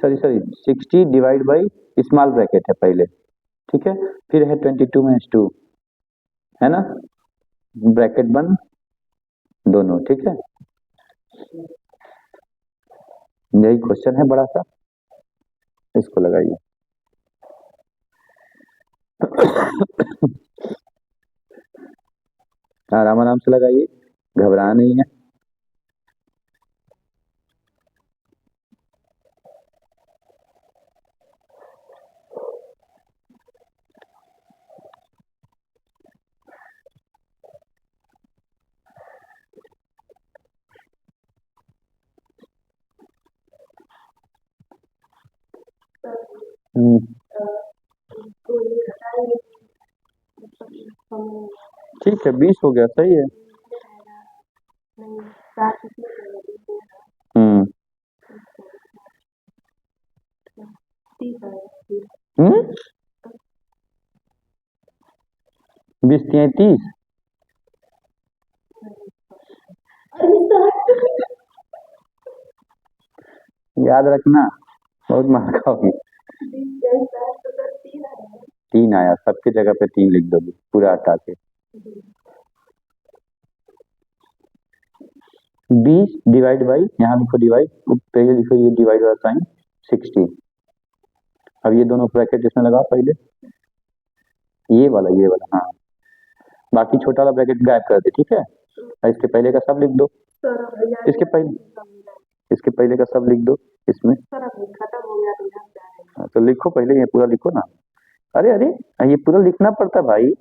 sorry 60 divide by small bracket है पहले, ठीक है, फिर है 22 माइनस 2 है ना, ब्रैकेट बंद दोनों, ठीक है। यही क्वेश्चन है बड़ा सा, इसको लगाइए। आराम आराम से लगाइए, घबरा नहीं है। ठीक है 20 हो गया, सही है। हम्म 20 30 याद रखना, बहुत मार खाओगी। 3 आया, सबके जगह पे 3 लिख दोगे पूरा हटा के। 20 डिवाइड बाई, यहाँ लिखो डिवाइड, पहले लिखो ये डिवाइड वाला साइन 60। अब ये दोनों ब्रैकेट इसमें लगाओ पहले, ये वाला हाँ, बाकी छोटा वाला ब्रैकेट गायब कर दे, ठीक है। और इसके पहले का सब लिख दो, इसके पहले का सब लिख दो इसमें। हाँ, तो लिखो पहले, ये पूरा लिखो ना। अरे अरे ये पूरा लिखना पड़ता भाई।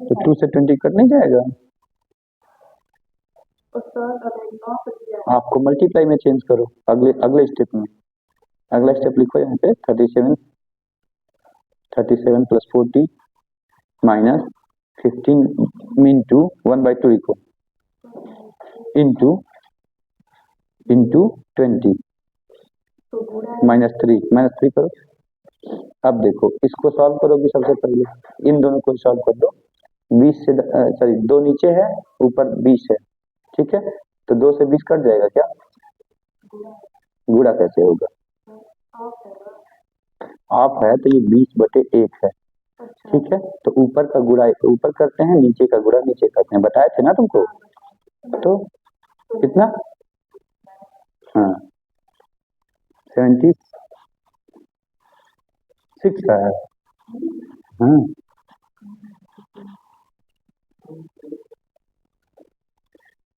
तो 2 से 20 कट नहीं जाएगा, आपको मल्टीप्लाई में चेंज करो, अगले स्टेप में। अगला स्टेप लिखो यहाँ पे 37 प्लस 40 माइनस 15 इंटू 1/2 लिखो, इंटू 20 -3 करो। अब देखो इसको सॉल्व करोगे, सबसे पहले इन दोनों को सॉल्व कर दो। 20 से सॉरी 2 नीचे है, ऊपर 20 है, ठीक है, तो 2 से 20 कट जाएगा क्या? गुणा कैसे होगा? ऑफ है तो ये 20/1 है, ठीक है, तो ऊपर का गुणा ऊपर करते हैं, नीचे का गुणा नीचे करते हैं, बताए थे ना तुमको। तो कितना? हाँ 76 है। हाँ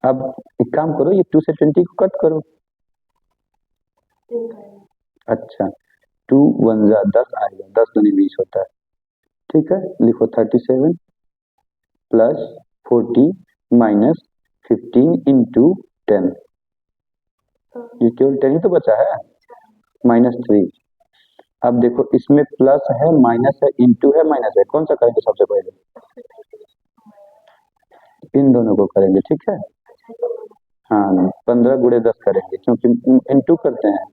अब एक काम करो, ये 2 से 20 को कट करो। अच्छा 2 1 जा 10 आएगा, 10 दूनी 20 होता है, ठीक है, लिखो 37 प्लस 40 माइनस 15 इंटू 10, ये केवल 10 ही तो बचा है, -3। अब देखो इसमें प्लस है, माइनस है, इंटू है, माइनस है, कौन सा करेंगे सबसे पहले? इन दोनों को करेंगे, ठीक है। हाँ 15 × 10 करेंगे, क्योंकि इंटू करते हैं,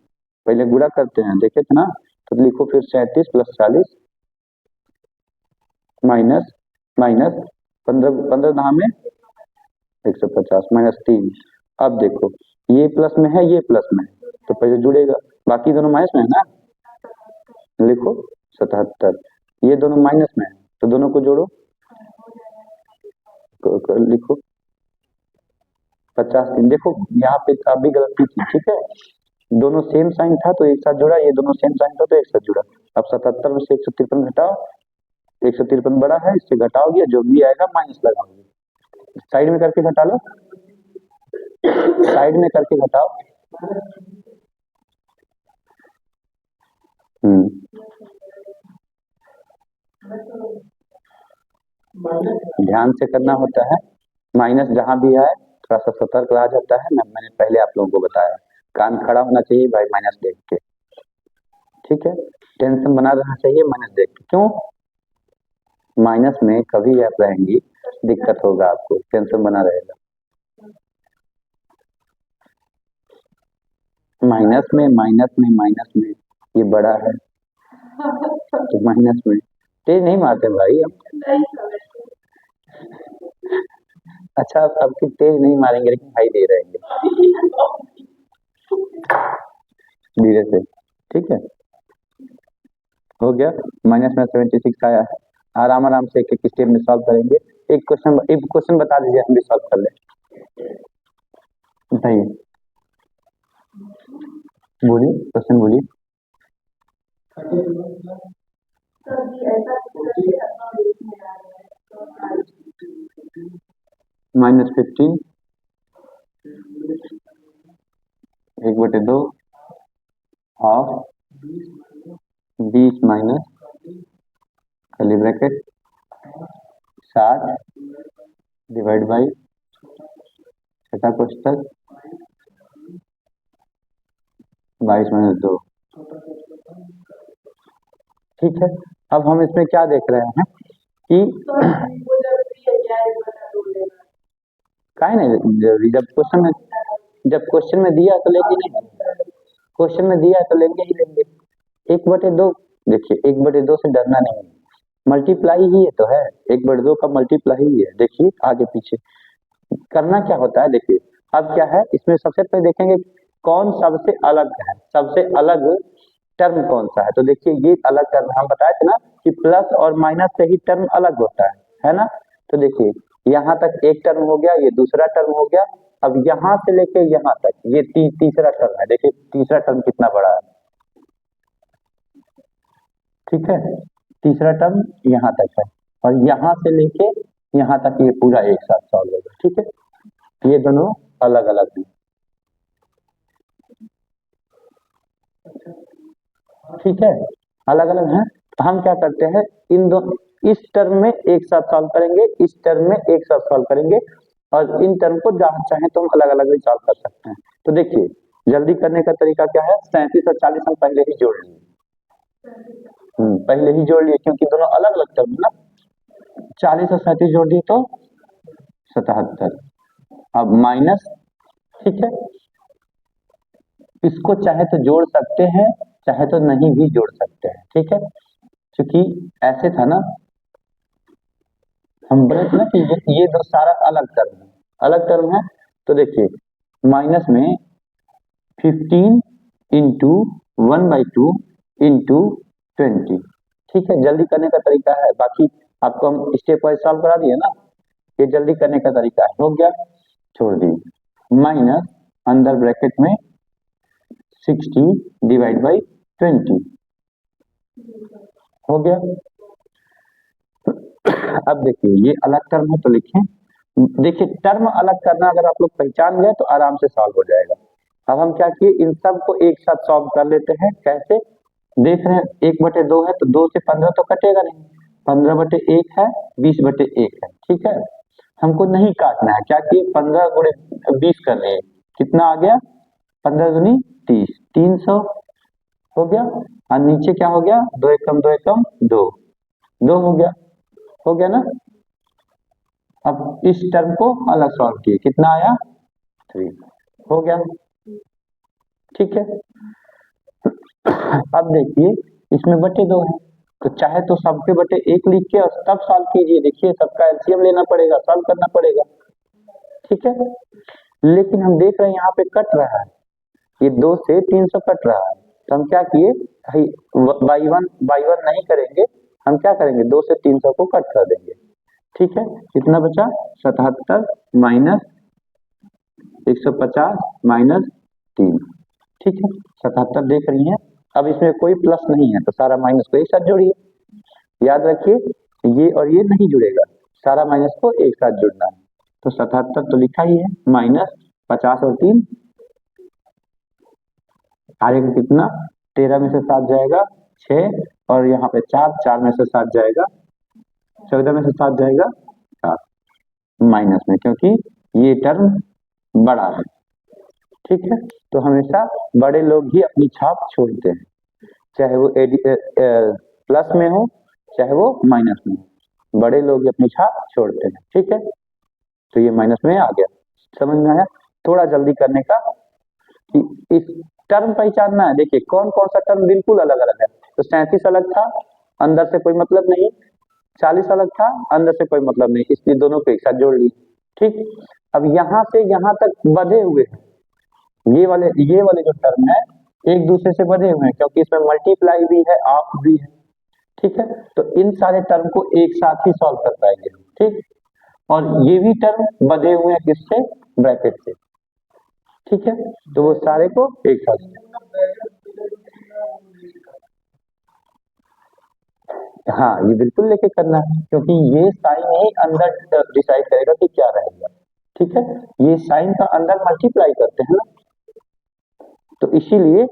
पहले गुणा करते हैं, देखे थे ना। तो लिखो फिर 37 + 40 माइनस माइनस 15 15 दहा में 150 -3। अब देखो ये प्लस में है, ये प्लस में है, तो पहले जुड़ेगा, बाकी दोनों माइनस में है ना। लिखो 77, ये दोनों माइनस में है, तो दोनों को जोड़ो, लिखो 50 3। देखो यहाँ पे अभी गलती थी, ठीक है, दोनों सेम साइन था तो एक साथ जुड़ा, ये दोनों सेम साइन था तो एक साथ जुड़ा। अब 77 में से 153 घटाओ, 153 बड़ा है, इससे घटाओगे, जो भी आएगा माइनस लगाओगे। साइड में करके घटा लो, साइड में करके घटाओ। ध्यान से करना होता है, माइनस जहां भी आए थोड़ा सा सतर्क रहा जाता है। मैंने पहले आप लोगों को बताया, कान खड़ा होना चाहिए भाई माइनस देख के, ठीक है। टेंशन बना रहना चाहिए माइनस देख के, क्यों? माइनस में कभी आप रहेंगी दिक्कत होगा आपको, टेंशन बना रहेगा। माइनस में माइनस में माइनस में ये बड़ा है तो माइनस में तेज नहीं मारते भाई हम। अच्छा अब की तेज नहीं मारेंगे, लेकिन हाई दे रहेंगे धीरे से, ठीक है। हो गया, माइनस में 76 आया है। आराम आराम से एक एक स्टेप में सॉल्व करेंगे। एक क्वेश्चन बता दीजिए, हम भी सॉल्व कर लें। बताइए, बोलिए क्वेश्चन बोलिए। -15 1/2 of 20 minus curly bracket 60 divide by छठा कोष्ठक 22 - 2, ठीक है। अब हम इसमें क्या देख रहे हैं कि काहे नहीं, जब क्वेश्चन में दिया तो लेंगे नहीं, क्वेश्चन में दिया तो लेंगे ही लेंगे। 1/2, देखिए 1/2 से डरना नहीं, मल्टीप्लाई ही ये तो है, 1/2 का मल्टीप्लाई ही है। देखिए आगे पीछे करना क्या होता है, देखिए अब क्या है इसमें, सबसे पहले देखेंगे कौन सबसे अलग है, सबसे अलग टर्म कौन सा है। तो देखिए ये अलग टर्म, हम बताए थे ना कि प्लस और माइनस से ही टर्म अलग होता है ना। तो देखिए यहाँ तक एक टर्म हो गया, ये दूसरा टर्म हो गया। अब यहाँ से लेके यहाँ तक ये तीसरा टर्म है। देखिए तीसरा टर्म कितना बड़ा है, ठीक है। तीसरा टर्म यहाँ तक है, और यहाँ से लेके यहाँ तक ये पूरा एक साथ सॉल्व होगा, ठीक है। ये दोनों अलग अलग हैं, ठीक है, अलग अलग हैं। तो हम क्या करते हैं, इन दो, इस टर्म में एक साथ सॉल्व करेंगे, इस टर्म में एक साथ सॉल्व करेंगे, और इन टर्म को जहां चाहें तो हम अलग अलग भी सॉल्व कर सकते हैं। तो देखिए जल्दी करने का तरीका क्या है, 37 और 40 हम पहले ही जोड़ लिए, पहले ही जोड़ लिए, क्योंकि दोनों अलग अलग टर्म ना। 40 और 37 जोड़ दिए तो 77। अब माइनस, ठीक है, इसको चाहे तो जोड़ सकते हैं, चाहे तो नहीं भी जोड़ सकते हैं, ठीक है। क्योंकि ऐसे था ना, हम बोले थे ना कि ये दो सारा अलग टर्म है, अलग टर्म है। तो देखिए माइनस में 15 इंटू 1/2 इंटू 20, ठीक है। जल्दी करने का तरीका है, बाकी आपको हम स्टेप वाइज सॉल्व करा दिए ना, ये जल्दी करने का तरीका है। हो गया, छोड़ दी, माइनस अंदर ब्रैकेट में 60 डिवाइड बाई 20, हो गया। अब देखिए ये अलग टर्म है तो लिखें, देखिए टर्म अलग करना अगर आप लोग पहचान गए तो आराम से सॉल्व हो जाएगा। अब हम क्या किए, इन सब को एक साथ सॉल्व कर लेते हैं। कैसे, देख रहे हैं 1/2 है तो 2 से 15 तो कटेगा नहीं, 15/1 है, 20/1 है, ठीक है। हमको नहीं काटना है, क्या किए 15 × 20 कर लिए, कितना आ गया, 15 दूनी 30, 300 हो गया। और नीचे क्या हो गया, 2 एकम 2 एकम 2, 2 हो गया ना। अब इस टर्म को अलग सॉल्व किए, कितना आया 3, हो गया, ठीक है। अब देखिए इसमें बटे 2 है, तो चाहे तो सबके बटे 1 लिख के और तब सॉल्व कीजिए, देखिए सबका एलसीएम लेना पड़ेगा, सॉल्व करना पड़ेगा, ठीक है। लेकिन हम देख रहे हैं यहाँ पे कट रहा है, ये 2 से 300 कट रहा है, तो हम क्या किए, बाई वन नहीं करेंगे, हम क्या करेंगे 2 से 300 को कट कर देंगे, ठीक है। कितना बचा 77 माइनस 150 माइनस 3, ठीक है। 77 देख रही हैं, अब इसमें कोई प्लस नहीं है तो सारा माइनस को एक साथ जोड़िए, याद रखिए ये और ये नहीं जुड़ेगा, सारा माइनस को एक साथ जुड़ना है, तो 77 तो लिखा ही है, माइनस 50 और 3 आएगा कितना, 13 में से 7 जाएगा 6, और यहाँ पे 4, 4 में से 7 जाएगा 14 में से 7 जाएगा 7 माइनस में, क्योंकि ये टर्म बड़ा है, ठीक है। तो हमेशा बड़े लोग ही अपनी छाप छोड़ते हैं, चाहे वो प्लस में हो चाहे वो माइनस में हो, बड़े लोग ही अपनी छाप छोड़ते हैं, ठीक है। तो ये माइनस में आ गया, समझ में आया। थोड़ा जल्दी करने का कि इस टर्म पहचानना है, देखिए कौन कौन सा टर्म बिल्कुल अलग अलग है, तो 37 अलग था, अंदर से कोई मतलब नहीं, 40 अलग था, अंदर से कोई मतलब नहीं, इसलिए दोनों को एक साथ जोड़ ली, ठीक। अब यहां से यहां तक बधे हुए हैं, ये वाले जो टर्म है एक दूसरे से बधे हुए हैं, क्योंकि इसमें मल्टीप्लाई भी है ऑफ भी है, ठीक है। तो इन सारे टर्म को एक साथ ही सॉल्व कर पाएंगे, ठीक। और ये भी टर्म बधे हुए हैं किससे, ब्रैकेट से, ठीक है। तो वो सारे को एक साथ, हाँ ये बिल्कुल लेके करना है, क्योंकि ये साइन ही अंदर डिसाइड करेगा कि क्या रहेगा, ठीक है। ये साइन का अंदर मल्टीप्लाई करते हैं ना, तो इसीलिए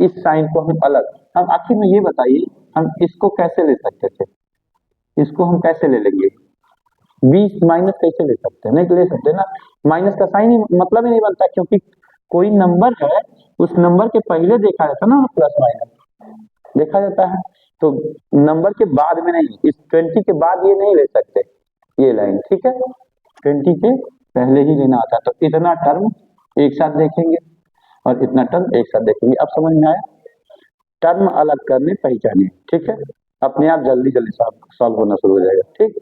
इस साइन को हम अलग, हम आखिर में ये बताइए हम इसको कैसे ले सकते थे, इसको हम कैसे ले लेंगे, 20 माइनस कैसे ले सकते हैं, नहीं ले सकते ना, माइनस का साइन ही मतलब ही नहीं बनता, क्योंकि कोई नंबर है उस नंबर के पहले देखा जाता है ना प्लस माइनस देखा जाता है, तो नंबर के बाद में नहीं, इस 20 के बाद ये नहीं ले सकते ये लाइन, ठीक है। 20 के पहले ही लेना आता है, तो इतना टर्म एक साथ देखेंगे और इतना टर्म एक साथ देखेंगे, अब समझ में आया, टर्म अलग करने पहचाने, ठीक है, अपने आप जल्दी जल्दी सॉल्व होना शुरू हो जाएगा, ठीक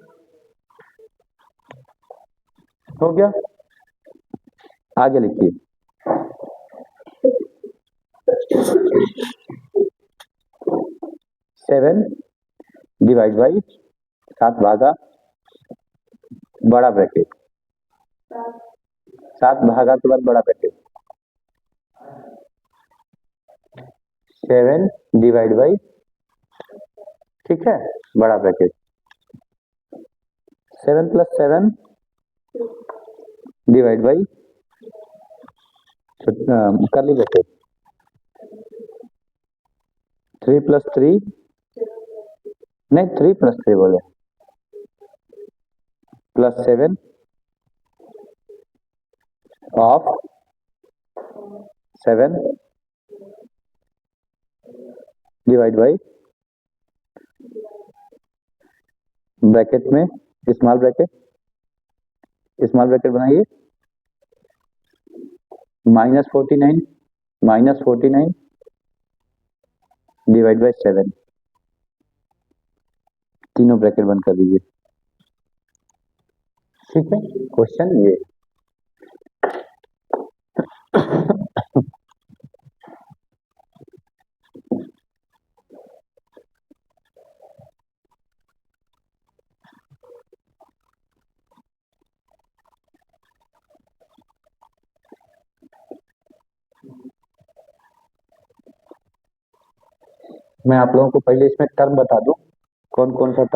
हो गया। आगे लिखिए, 7 डिवाइड बाई 7 भागा बड़ा ब्रैकेट, 7 भागा के बाद बड़ा ब्रैकेट, 7 डिवाइड बाई, ठीक है, बड़ा bracket, 7 plus 7 divide by curly bracket, 3 plus 3 नहीं 3 प्लस 3 बोले, plus 7 of 7 divide by bracket में स्मॉल ब्रैकेट बनाइए, माइनस 49 डिवाइड बाई 7, तीनों ब्रैकेट बंद कर दीजिए, ठीक है। क्वेश्चन ये मैं आप लोगों को पहले इसमें टर्म बता दूं, कौन कौन सा टर्म